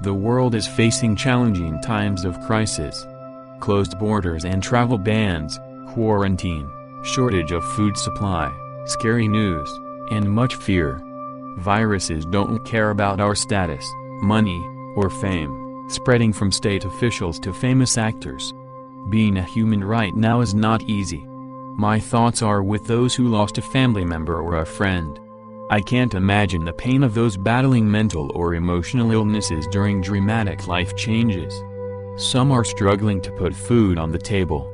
The world is facing challenging times of crisis. Closed borders and travel bans, quarantine, shortage of food supply, scary news, and much fear. Viruses don't care about our status, money, or fame, spreading from state officials to famous actors. Being a human right now is not easy. My thoughts are with those who lost a family member or a friend. I can't imagine the pain of those battling mental or emotional illnesses during dramatic life changes. Some are struggling to put food on the table.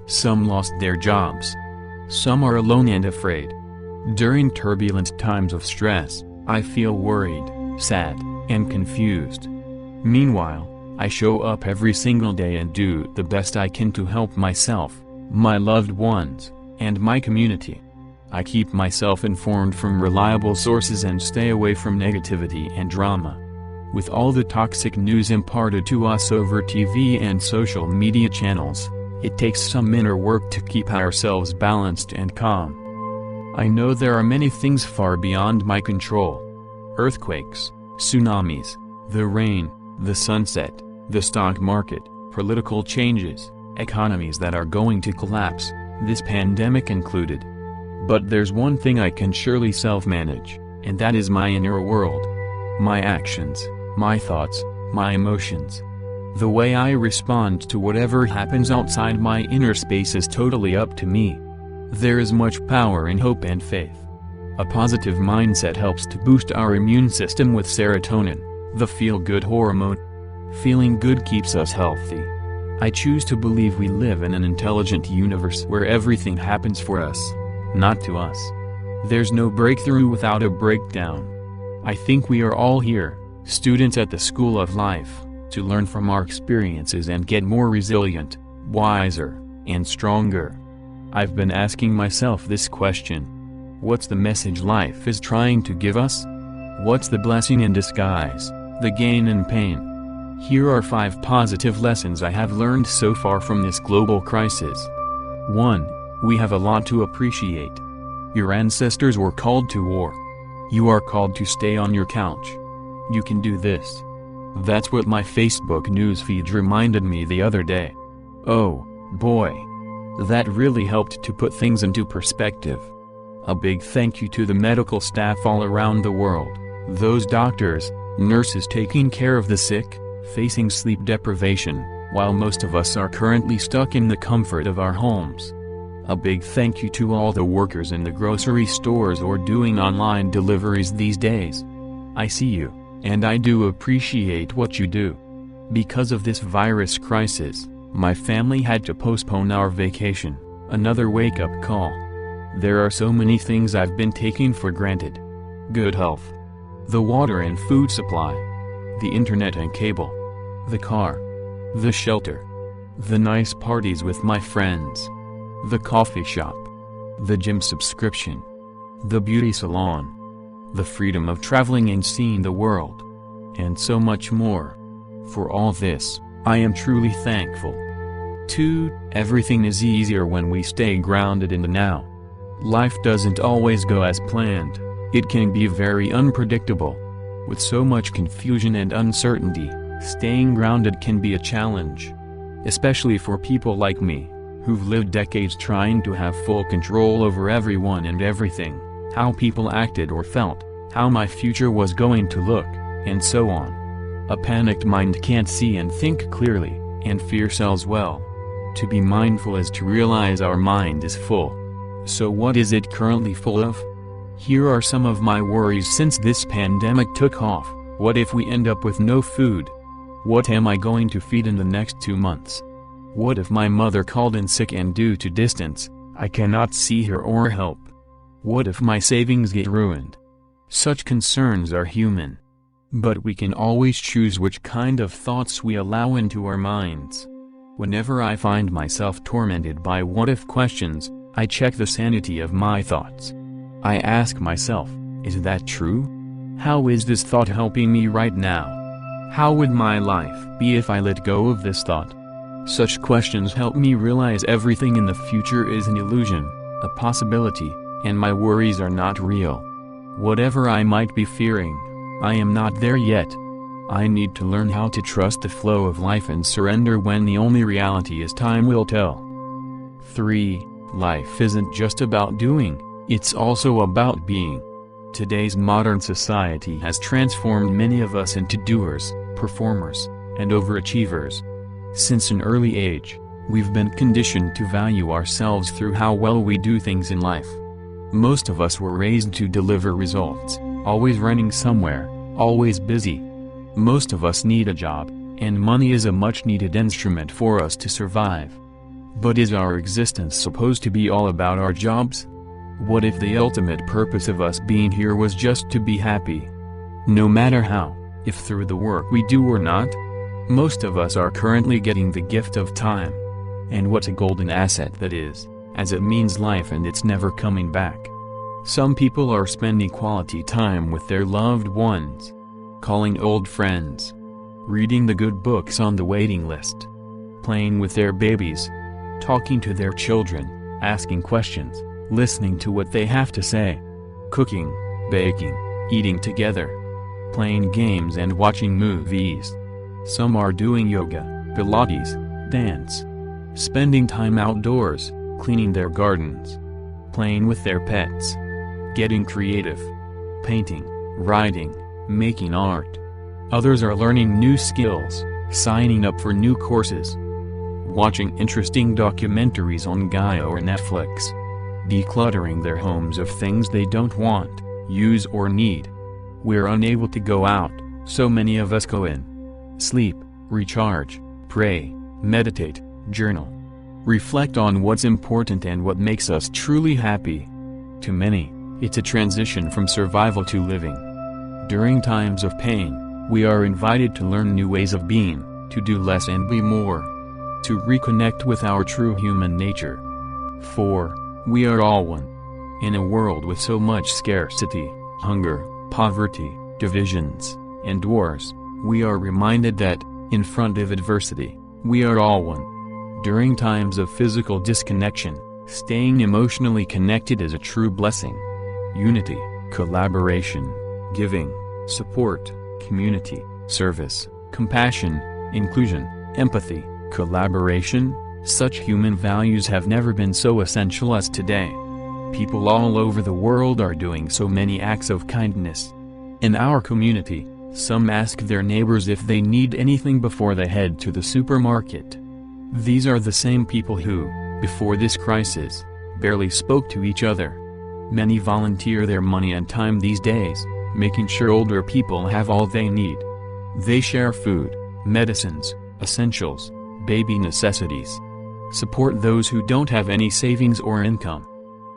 Some lost their jobs. Some are alone and afraid. During turbulent times of stress, I feel worried, sad, and confused. Meanwhile, I show up every single day and do the best I can to help myself, my loved ones, and my community. I keep myself informed from reliable sources and stay away from negativity and drama. With all the toxic news imparted to us over TV and social media channels, it takes some inner work to keep ourselves balanced and calm. I know there are many things far beyond my control. Earthquakes, tsunamis, the rain, the sunset, the stock market, political changes, economies that are going to collapse, this pandemic included. But there's one thing I can surely self-manage, and that is my inner world. My actions, my thoughts, my emotions. The way I respond to whatever happens outside my inner space is totally up to me. There is much power in hope and faith. A positive mindset helps to boost our immune system with serotonin, the feel-good hormone. Feeling good keeps us healthy. I choose to believe we live in an intelligent universe where everything happens for us, not to us. There's no breakthrough without a breakdown. I think we are all here, students at the School of Life, to learn from our experiences and get more resilient, wiser, and stronger. I've been asking myself this question. What's the message life is trying to give us? What's the blessing in disguise, the gain in pain? Here are 5 positive lessons I have learned so far from this global crisis. 1. We have a lot to appreciate. Your ancestors were called to war. You are called to stay on your couch. You can do this. That's what my Facebook newsfeed reminded me the other day. Oh, boy. That really helped to put things into perspective. A big thank you to the medical staff all around the world, those doctors, nurses taking care of the sick, facing sleep deprivation, while most of us are currently stuck in the comfort of our homes. A big thank you to all the workers in the grocery stores or doing online deliveries these days. I see you, and I do appreciate what you do. Because of this virus crisis, my family had to postpone our vacation, another wake-up call. There are so many things I've been taking for granted. Good health. The water and food supply. The internet and cable. The car. The shelter. The nice parties with my friends. The coffee shop. The gym subscription. The beauty salon. The freedom of traveling and seeing the world. And so much more. For all this, I am truly thankful. 2. Everything is easier when we stay grounded in the now. Life doesn't always go as planned. It can be very unpredictable. With so much confusion and uncertainty, staying grounded can be a challenge. Especially for people like me, who've lived decades trying to have full control over everyone and everything, how people acted or felt, how my future was going to look, and so on. A panicked mind can't see and think clearly, and fear sells well. To be mindful is to realize our mind is full. So what is it currently full of? Here are some of my worries since this pandemic took off. What if we end up with no food? What am I going to feed in the next 2 months? What if my mother called in sick and due to distance, I cannot see her or help? What if my savings get ruined? Such concerns are human. But we can always choose which kind of thoughts we allow into our minds. Whenever I find myself tormented by what-if questions, I check the sanity of my thoughts. I ask myself, is that true? How is this thought helping me right now? How would my life be if I let go of this thought? Such questions help me realize everything in the future is an illusion, a possibility, and my worries are not real. Whatever I might be fearing, I am not there yet. I need to learn how to trust the flow of life and surrender when the only reality is time will tell. 3. Life isn't just about doing, it's also about being. Today's modern society has transformed many of us into doers, performers, and overachievers. Since an early age, we've been conditioned to value ourselves through how well we do things in life. Most of us were raised to deliver results, always running somewhere, always busy. Most of us need a job, and money is a much-needed instrument for us to survive. But is our existence supposed to be all about our jobs? What if the ultimate purpose of us being here was just to be happy? No matter how, if through the work we do or not? Most of us are currently getting the gift of time. And what a golden asset that is, as it means life and it's never coming back. Some people are spending quality time with their loved ones, calling old friends, reading the good books on the waiting list, playing with their babies, talking to their children, asking questions, listening to what they have to say, cooking, baking, eating together, playing games and watching movies. Some are doing yoga, Pilates, dance, spending time outdoors, cleaning their gardens, playing with their pets, getting creative, painting, writing, making art. Others are learning new skills, signing up for new courses, watching interesting documentaries on Gaia or Netflix, decluttering their homes of things they don't want, use or need. We're unable to go out, so many of us go in. Sleep, recharge, pray, meditate, journal. Reflect on what's important and what makes us truly happy. To many, it's a transition from survival to living. During times of pain, we are invited to learn new ways of being, to do less and be more, to reconnect with our true human nature. 4. We are all one. In a world with so much scarcity, hunger, poverty, divisions, and wars, we are reminded that, in front of adversity, we are all one. During times of physical disconnection, staying emotionally connected is a true blessing. Unity, collaboration, giving, support, community, service, compassion, inclusion, empathy, collaboration, such human values have never been so essential as today. People all over the world are doing so many acts of kindness. In our community, some ask their neighbors if they need anything before they head to the supermarket. These are the same people who, before this crisis, barely spoke to each other. Many volunteer their money and time these days, making sure older people have all they need. They share food, medicines, essentials, baby necessities. Support those who don't have any savings or income.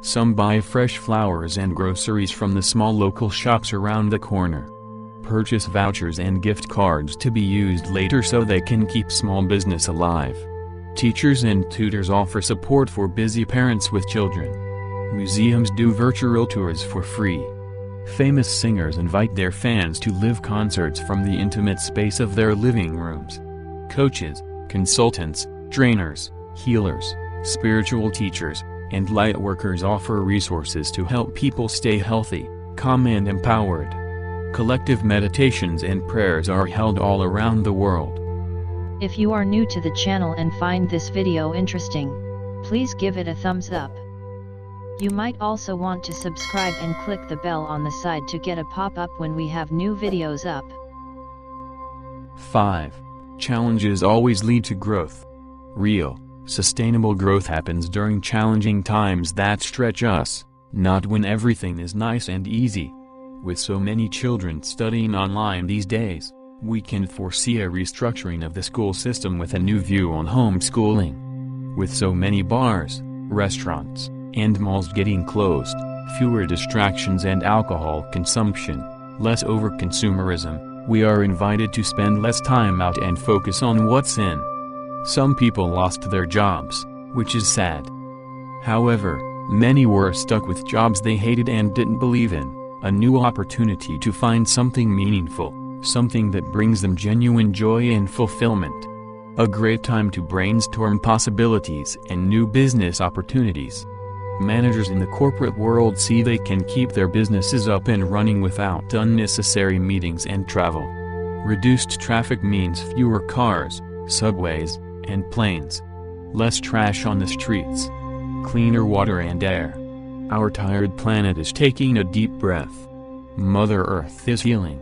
Some buy fresh flowers and groceries from the small local shops around the corner. Purchase vouchers and gift cards to be used later so they can keep small business alive. Teachers and tutors offer support for busy parents with children. Museums do virtual tours for free. Famous singers invite their fans to live concerts from the intimate space of their living rooms. Coaches, consultants, trainers, healers, spiritual teachers, and light workers offer resources to help people stay healthy, calm and empowered. Collective meditations and prayers are held all around the world. If you are new to the channel and find this video interesting, please give it a thumbs up. You might also want to subscribe and click the bell on the side to get a pop-up when we have new videos up. 5. Challenges always lead to growth. Real, sustainable growth happens during challenging times that stretch us, not when everything is nice and easy. With so many children studying online these days, we can foresee a restructuring of the school system with a new view on homeschooling. With so many bars, restaurants, and malls getting closed, fewer distractions and alcohol consumption, less overconsumerism, we are invited to spend less time out and focus on what's in. Some people lost their jobs, which is sad. However, many were stuck with jobs they hated and didn't believe in. A new opportunity to find something meaningful, something that brings them genuine joy and fulfillment. A great time to brainstorm possibilities and new business opportunities. Managers in the corporate world see they can keep their businesses up and running without unnecessary meetings and travel. Reduced traffic means fewer cars, subways, and planes. Less trash on the streets. Cleaner water and air. Our tired planet is taking a deep breath. Mother Earth is healing.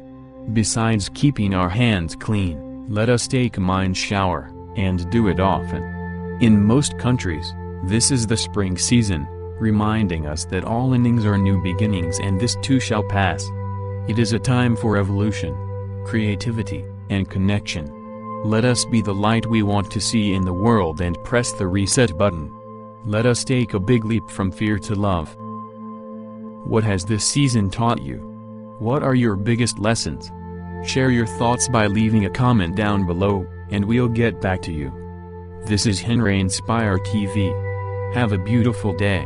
Besides keeping our hands clean, let us take a mind shower, and do it often. In most countries, this is the spring season, reminding us that all endings are new beginnings and this too shall pass. It is a time for evolution, creativity, and connection. Let us be the light we want to see in the world and press the reset button. Let us take a big leap from fear to love. What has this season taught you? What are your biggest lessons? Share your thoughts by leaving a comment down below, and we'll get back to you. This is Henry Inspire TV. Have a beautiful day.